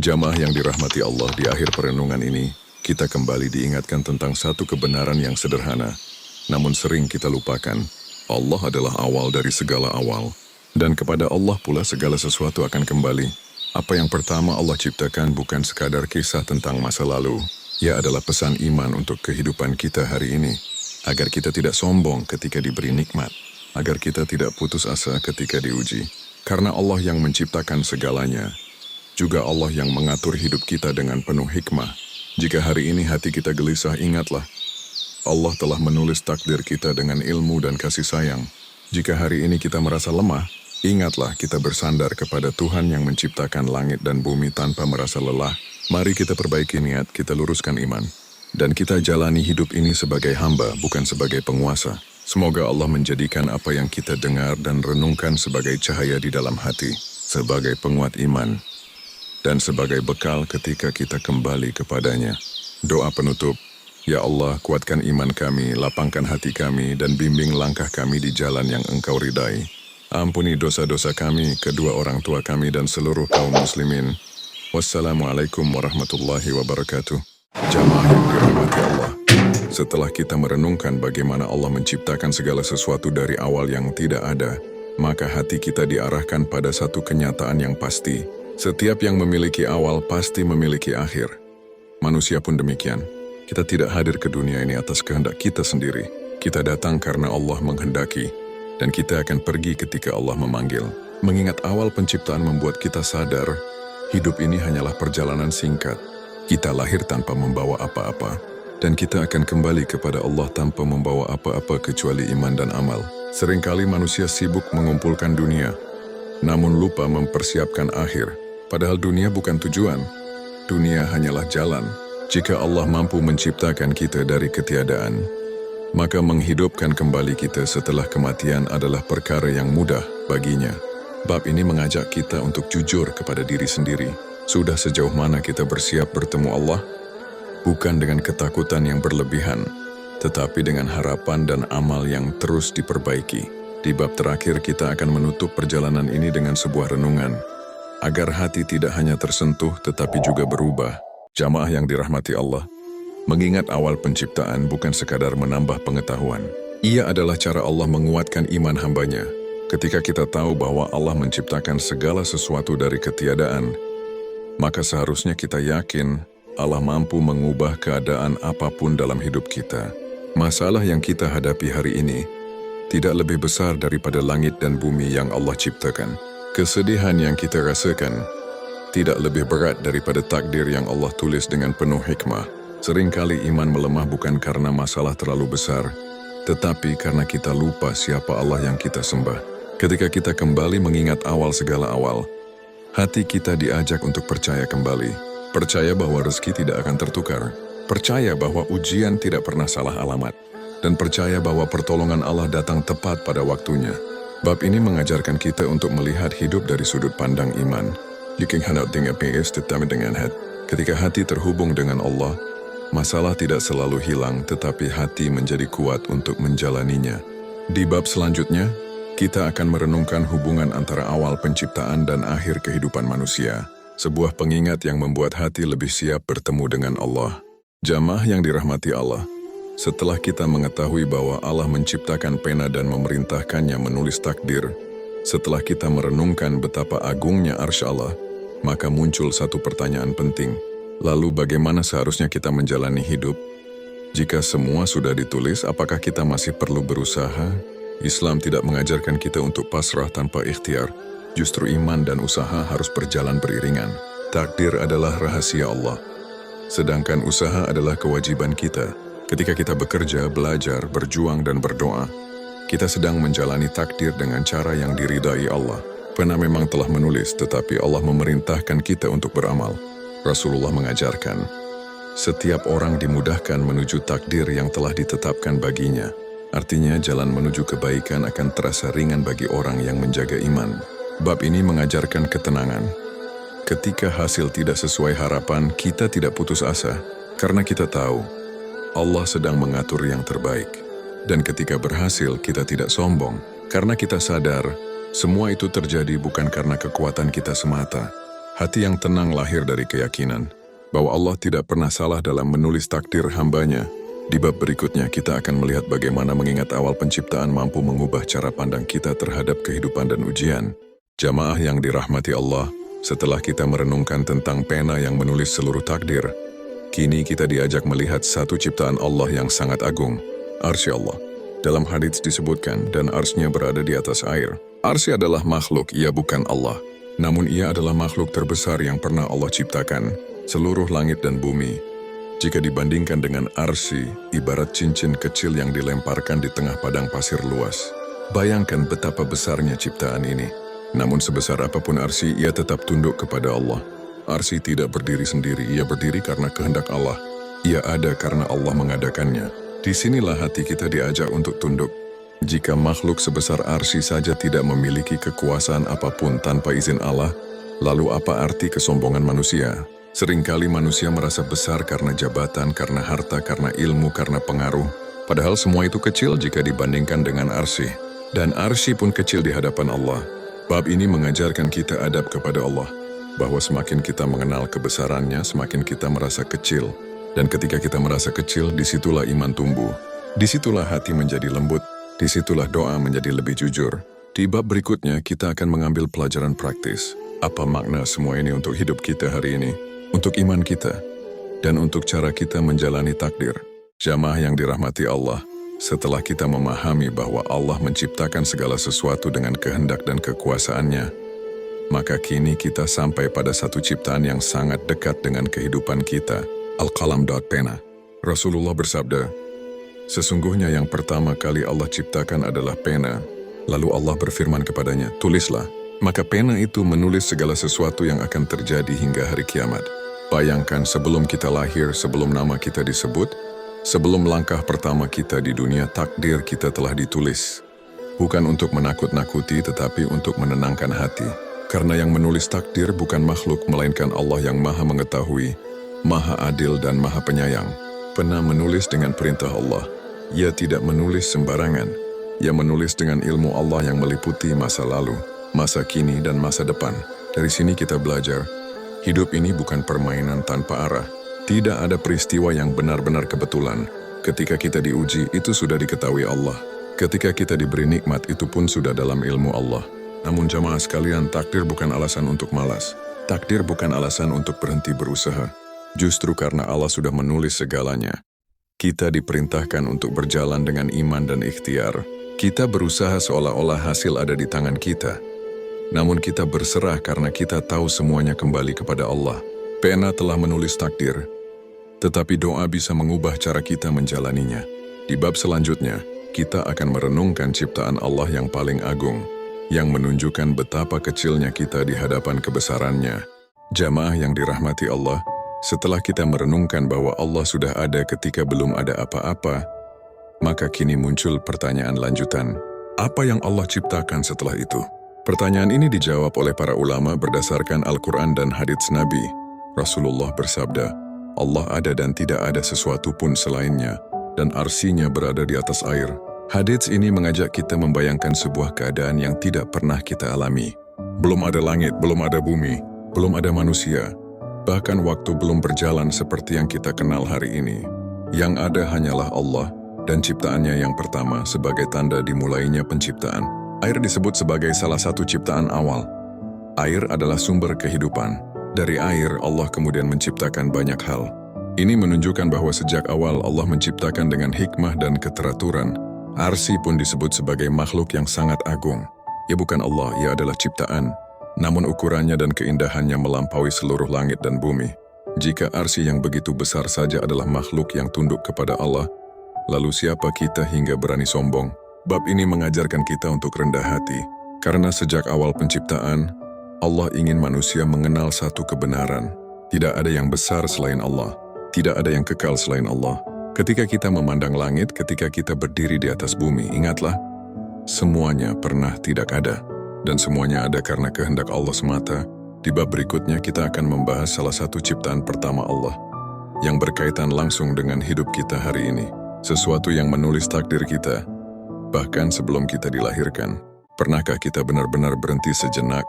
Jamaah yang dirahmati Allah, di akhir perenungan ini, kita kembali diingatkan tentang satu kebenaran yang sederhana, namun sering kita lupakan. Allah adalah awal dari segala awal, dan kepada Allah pula segala sesuatu akan kembali. Apa yang pertama Allah ciptakan bukan sekadar kisah tentang masa lalu, ia adalah pesan iman untuk kehidupan kita hari ini, agar kita tidak sombong ketika diberi nikmat, agar kita tidak putus asa ketika diuji. Karena Allah yang menciptakan segalanya, juga Allah yang mengatur hidup kita dengan penuh hikmah. Jika hari ini hati kita gelisah, ingatlah, Allah telah menulis takdir kita dengan ilmu dan kasih sayang. Jika hari ini kita merasa lemah, ingatlah kita bersandar kepada Tuhan yang menciptakan langit dan bumi tanpa merasa lelah. Mari kita perbaiki niat, kita luruskan iman, dan kita jalani hidup ini sebagai hamba, bukan sebagai penguasa. Semoga Allah menjadikan apa yang kita dengar dan renungkan sebagai cahaya di dalam hati, sebagai penguat iman, dan sebagai bekal ketika kita kembali kepadanya. Doa penutup, Ya Allah, kuatkan iman kami, lapangkan hati kami, dan bimbing langkah kami di jalan yang Engkau ridai. Ampuni dosa-dosa kami, kedua orang tua kami, dan seluruh kaum muslimin. Wassalamualaikum warahmatullahi wabarakatuh. Jamaah yang dirahmati Allah, setelah kita merenungkan bagaimana Allah menciptakan segala sesuatu dari awal yang tidak ada, maka hati kita diarahkan pada satu kenyataan yang pasti. Setiap yang memiliki awal pasti memiliki akhir. Manusia pun demikian. Kita tidak hadir ke dunia ini atas kehendak kita sendiri. Kita datang karena Allah menghendaki, dan kita akan pergi ketika Allah memanggil. Mengingat awal penciptaan membuat kita sadar, hidup ini hanyalah perjalanan singkat. Kita lahir tanpa membawa apa-apa, dan kita akan kembali kepada Allah tanpa membawa apa-apa kecuali iman dan amal. Seringkali manusia sibuk mengumpulkan dunia, namun lupa mempersiapkan akhir. Padahal dunia bukan tujuan, dunia hanyalah jalan. Jika Allah mampu menciptakan kita dari ketiadaan, maka menghidupkan kembali kita setelah kematian adalah perkara yang mudah baginya. Bab ini mengajak kita untuk jujur kepada diri sendiri. Sudah sejauh mana kita bersiap bertemu Allah? Bukan dengan ketakutan yang berlebihan, tetapi dengan harapan dan amal yang terus diperbaiki. Di bab terakhir kita akan menutup perjalanan ini dengan sebuah renungan, agar hati tidak hanya tersentuh tetapi juga berubah. Jamaah yang dirahmati Allah, mengingat awal penciptaan bukan sekadar menambah pengetahuan. Ia adalah cara Allah menguatkan iman hambanya. Ketika kita tahu bahwa Allah menciptakan segala sesuatu dari ketiadaan, maka seharusnya kita yakin Allah mampu mengubah keadaan apapun dalam hidup kita. Masalah yang kita hadapi hari ini tidak lebih besar daripada langit dan bumi yang Allah ciptakan. Kesedihan yang kita rasakan tidak lebih berat daripada takdir yang Allah tulis dengan penuh hikmah. Seringkali iman melemah bukan karena masalah terlalu besar, tetapi karena kita lupa siapa Allah yang kita sembah. Ketika kita kembali mengingat awal segala awal, hati kita diajak untuk percaya kembali. Percaya bahwa rezeki tidak akan tertukar. Percaya bahwa ujian tidak pernah salah alamat. Dan percaya bahwa pertolongan Allah datang tepat pada waktunya. Bab ini mengajarkan kita untuk melihat hidup dari sudut pandang iman. Ketika hati terhubung dengan Allah, masalah tidak selalu hilang, tetapi hati menjadi kuat untuk menjalaninya. Di bab selanjutnya, kita akan merenungkan hubungan antara awal penciptaan dan akhir kehidupan manusia. Sebuah pengingat yang membuat hati lebih siap bertemu dengan Allah. Jamaah yang dirahmati Allah, setelah kita mengetahui bahwa Allah menciptakan pena dan memerintahkannya menulis takdir, setelah kita merenungkan betapa agungnya arsy Allah, maka muncul satu pertanyaan penting. Lalu bagaimana seharusnya kita menjalani hidup? Jika semua sudah ditulis, apakah kita masih perlu berusaha? Islam tidak mengajarkan kita untuk pasrah tanpa ikhtiar. Justru iman dan usaha harus berjalan beriringan. Takdir adalah rahasia Allah, sedangkan usaha adalah kewajiban kita. Ketika kita bekerja, belajar, berjuang, dan berdoa, kita sedang menjalani takdir dengan cara yang diridai Allah. Pena memang telah menulis, tetapi Allah memerintahkan kita untuk beramal. Rasulullah mengajarkan, setiap orang dimudahkan menuju takdir yang telah ditetapkan baginya. Artinya, jalan menuju kebaikan akan terasa ringan bagi orang yang menjaga iman. Bab ini mengajarkan ketenangan. Ketika hasil tidak sesuai harapan, kita tidak putus asa, karena kita tahu Allah sedang mengatur yang terbaik. Dan ketika berhasil, kita tidak sombong, karena kita sadar semua itu terjadi bukan karena kekuatan kita semata, Hati yang tenang lahir dari keyakinan bahwa Allah tidak pernah salah dalam menulis takdir hambanya. Di bab berikutnya kita akan melihat bagaimana mengingat awal penciptaan mampu mengubah cara pandang kita terhadap kehidupan dan ujian. Jamaah yang dirahmati Allah, setelah kita merenungkan tentang pena yang menulis seluruh takdir, kini kita diajak melihat satu ciptaan Allah yang sangat agung, arsy Allah. Dalam hadits disebutkan, dan arsy-Nya berada di atas air. Arsy adalah makhluk, ia bukan Allah. Namun ia adalah makhluk terbesar yang pernah Allah ciptakan, seluruh langit dan bumi. Jika dibandingkan dengan arsy, ibarat cincin kecil yang dilemparkan di tengah padang pasir luas. Bayangkan betapa besarnya ciptaan ini. Namun sebesar apapun arsy, ia tetap tunduk kepada Allah. Arsy tidak berdiri sendiri, ia berdiri karena kehendak Allah. Ia ada karena Allah mengadakannya. Disinilah hati kita diajak untuk tunduk. Jika makhluk sebesar arsy saja tidak memiliki kekuasaan apapun tanpa izin Allah, lalu apa arti kesombongan manusia? Seringkali manusia merasa besar karena jabatan, karena harta, karena ilmu, karena pengaruh. Padahal semua itu kecil jika dibandingkan dengan arsy. Dan arsy pun kecil di hadapan Allah. Bab ini mengajarkan kita adab kepada Allah, bahwa semakin kita mengenal kebesarannya, semakin kita merasa kecil. Dan ketika kita merasa kecil, disitulah iman tumbuh. Disitulah hati menjadi lembut. Disitulah doa menjadi lebih jujur. Di bab berikutnya kita akan mengambil pelajaran praktis. Apa makna semua ini untuk hidup kita hari ini, untuk iman kita, dan untuk cara kita menjalani takdir. Jamaah yang dirahmati Allah, setelah kita memahami bahwa Allah menciptakan segala sesuatu dengan kehendak dan kekuasaannya, maka kini kita sampai pada satu ciptaan yang sangat dekat dengan kehidupan kita, Al-Qalam. Pena. Rasulullah bersabda, sesungguhnya yang pertama kali Allah ciptakan adalah pena. Lalu Allah berfirman kepadanya, tulislah. Maka pena itu menulis segala sesuatu yang akan terjadi hingga hari kiamat. Bayangkan sebelum kita lahir, sebelum nama kita disebut, sebelum langkah pertama kita di dunia, takdir kita telah ditulis. Bukan untuk menakut-nakuti, tetapi untuk menenangkan hati. Karena yang menulis takdir bukan makhluk, melainkan Allah yang maha mengetahui, maha adil dan maha penyayang. Pena menulis dengan perintah Allah. Ia tidak menulis sembarangan. Ia menulis dengan ilmu Allah yang meliputi masa lalu, masa kini, dan masa depan. Dari sini kita belajar, hidup ini bukan permainan tanpa arah. Tidak ada peristiwa yang benar-benar kebetulan. Ketika kita diuji, itu sudah diketahui Allah. Ketika kita diberi nikmat, itu pun sudah dalam ilmu Allah. Namun jamaah sekalian, takdir bukan alasan untuk malas. Takdir bukan alasan untuk berhenti berusaha. Justru karena Allah sudah menulis segalanya, kita diperintahkan untuk berjalan dengan iman dan ikhtiar. Kita berusaha seolah-olah hasil ada di tangan kita. Namun kita berserah karena kita tahu semuanya kembali kepada Allah. Pena telah menulis takdir, tetapi doa bisa mengubah cara kita menjalaninya. Di bab selanjutnya, kita akan merenungkan ciptaan Allah yang paling agung, yang menunjukkan betapa kecilnya kita di hadapan kebesarannya. Jamaah yang dirahmati Allah, setelah kita merenungkan bahwa Allah sudah ada ketika belum ada apa-apa, maka kini muncul pertanyaan lanjutan. Apa yang Allah ciptakan setelah itu? Pertanyaan ini dijawab oleh para ulama berdasarkan Al-Quran dan hadits Nabi. Rasulullah bersabda, Allah ada dan tidak ada sesuatu pun selainnya, dan arsy-Nya berada di atas air. Hadits ini mengajak kita membayangkan sebuah keadaan yang tidak pernah kita alami. Belum ada langit, belum ada bumi, belum ada manusia. Bahkan waktu belum berjalan seperti yang kita kenal hari ini. Yang ada hanyalah Allah dan ciptaannya yang pertama sebagai tanda dimulainya penciptaan. Air disebut sebagai salah satu ciptaan awal. Air adalah sumber kehidupan. Dari air, Allah kemudian menciptakan banyak hal. Ini menunjukkan bahwa sejak awal Allah menciptakan dengan hikmah dan keteraturan. Arsy pun disebut sebagai makhluk yang sangat agung. Ia bukan Allah, ia adalah ciptaan. Namun ukurannya dan keindahannya melampaui seluruh langit dan bumi. Jika arsy yang begitu besar saja adalah makhluk yang tunduk kepada Allah, lalu siapa kita hingga berani sombong? Bab ini mengajarkan kita untuk rendah hati, karena sejak awal penciptaan, Allah ingin manusia mengenal satu kebenaran. Tidak ada yang besar selain Allah, tidak ada yang kekal selain Allah. Ketika kita memandang langit, ketika kita berdiri di atas bumi, ingatlah, semuanya pernah tidak ada. Dan semuanya ada karena kehendak Allah semata. Di bab berikutnya kita akan membahas salah satu ciptaan pertama Allah, yang berkaitan langsung dengan hidup kita hari ini. Sesuatu yang menulis takdir kita, bahkan sebelum kita dilahirkan. Pernahkah kita benar-benar berhenti sejenak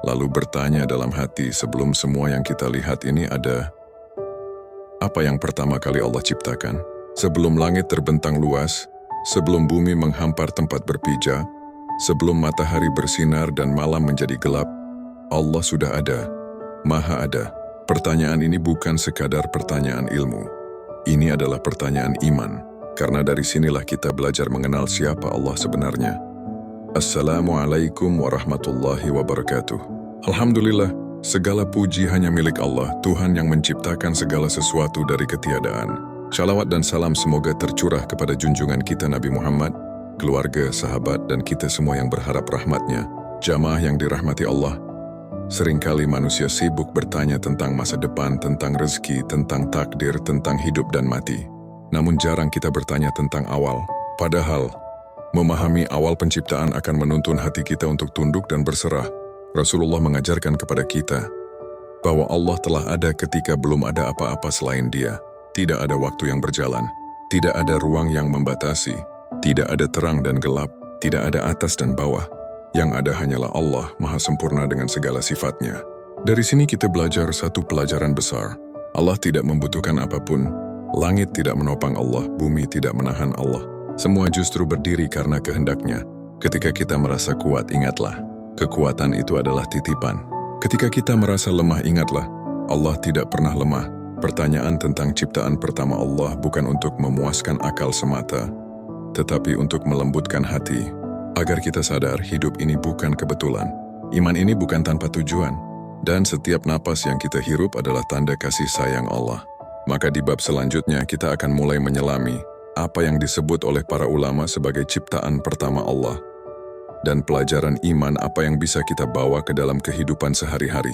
lalu bertanya dalam hati, sebelum semua yang kita lihat ini ada, apa yang pertama kali Allah ciptakan? Sebelum langit terbentang luas, sebelum bumi menghampar tempat berpijak, sebelum matahari bersinar dan malam menjadi gelap, Allah sudah ada, Maha ada. Pertanyaan ini bukan sekadar pertanyaan ilmu. Ini adalah pertanyaan iman, karena dari sinilah kita belajar mengenal siapa Allah sebenarnya. Assalamualaikum warahmatullahi wabarakatuh. Alhamdulillah, segala puji hanya milik Allah, Tuhan yang menciptakan segala sesuatu dari ketiadaan. Shalawat dan salam semoga tercurah kepada junjungan kita Nabi Muhammad, keluarga, sahabat, dan kita semua yang berharap rahmatnya. Jamaah yang dirahmati Allah, seringkali manusia sibuk bertanya tentang masa depan, tentang rezeki, tentang takdir, tentang hidup dan mati. Namun jarang kita bertanya tentang awal. Padahal, memahami awal penciptaan akan menuntun hati kita untuk tunduk dan berserah. Rasulullah mengajarkan kepada kita bahwa Allah telah ada ketika belum ada apa-apa selain Dia. Tidak ada waktu yang berjalan, tidak ada ruang yang membatasi, tidak ada terang dan gelap, tidak ada atas dan bawah. Yang ada hanyalah Allah, Maha Sempurna dengan segala sifatnya. Dari sini kita belajar satu pelajaran besar. Allah tidak membutuhkan apapun. Langit tidak menopang Allah, bumi tidak menahan Allah. Semua justru berdiri karena kehendaknya. Ketika kita merasa kuat, ingatlah, kekuatan itu adalah titipan. Ketika kita merasa lemah, ingatlah, Allah tidak pernah lemah. Pertanyaan tentang ciptaan pertama Allah bukan untuk memuaskan akal semata, tetapi untuk melembutkan hati, agar kita sadar hidup ini bukan kebetulan. Iman ini bukan tanpa tujuan, dan setiap napas yang kita hirup adalah tanda kasih sayang Allah. Maka di bab selanjutnya kita akan mulai menyelami apa yang disebut oleh para ulama sebagai ciptaan pertama Allah, dan pelajaran iman apa yang bisa kita bawa ke dalam kehidupan sehari-hari.